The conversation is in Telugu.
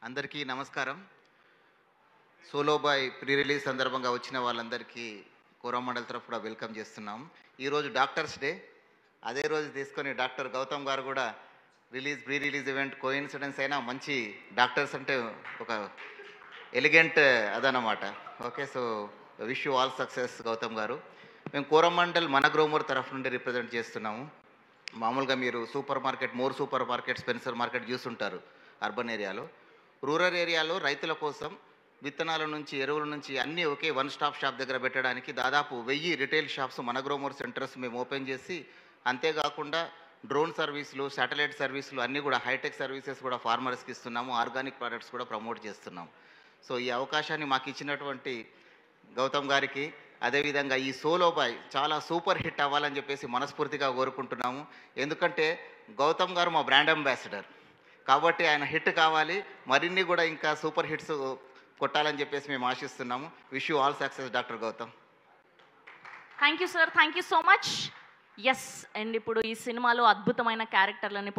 అందరికీ నమస్కారం. సోలో బాయ్ ప్రీ రిలీజ్ సందర్భంగా వచ్చిన వాళ్ళందరికీ కోరమండల్ తరఫు కూడా వెల్కమ్ చేస్తున్నాం. ఈరోజు డాక్టర్స్ డే. అదే రోజు తీసుకొని డాక్టర్ గౌతమ్ గారు కూడా ప్రీ రిలీజ్ ఈవెంట్ కోయిన్సిడెన్స్ అయినా మంచి డాక్టర్స్ అంటే ఒక ఎలిగెంట్ అదనమాట. Okay, so wish you all success Gautam garu. మేము కోరమండల్ మన గ్రోమర్ తరఫు నుండి రిప్రజెంట్ చేస్తున్నాము. మామూలుగా మీరు more super market, Spencer market చూస్తుంటారు అర్బన్ ఏరియాలో. రూరల్ ఏరియాలో రైతుల కోసం విత్తనాల నుంచి ఎరువుల నుంచి అన్నీ ఒకే వన్ స్టాప్ షాప్ దగ్గర పెట్టడానికి దాదాపు 1000 రిటైల్ షాప్స్ మన గ్రోమర్ సెంటర్స్ మేము ఓపెన్ చేసి, అంతేకాకుండా డ్రోన్ సర్వీసులు, శాటిలైట్ సర్వీసులు అన్నీ కూడా హైటెక్ సర్వీసెస్ కూడా ఫార్మర్స్కి ఇస్తున్నాము. ఆర్గానిక్ ప్రోడక్ట్స్ కూడా ప్రమోట్ చేస్తున్నాం. సో ఈ అవకాశాన్ని మాకు ఇచ్చినటువంటి గౌతమ్ గారికి, అదేవిధంగా ఈ సోలో బాయ్ చాలా సూపర్ హిట్ అవ్వాలని చెప్పేసి మనస్ఫూర్తిగా కోరుకుంటున్నాము. ఎందుకంటే గౌతమ్ గారు మా బ్రాండ్ అంబాసిడర్ కాబట్టి ఆయన హిట్ కావాలి, మరిన్ని కూడా ఇంకా సూపర్ హిట్స్ కొట్టాలని చెప్పేసి మేము ఆశిస్తున్నాము. Wish you all success doctor Gautam. Thank you sir, thank you so much. Yes, and ఇప్పుడు ఈ సినిమాలో అద్భుతమైన క్యారెక్టర్లని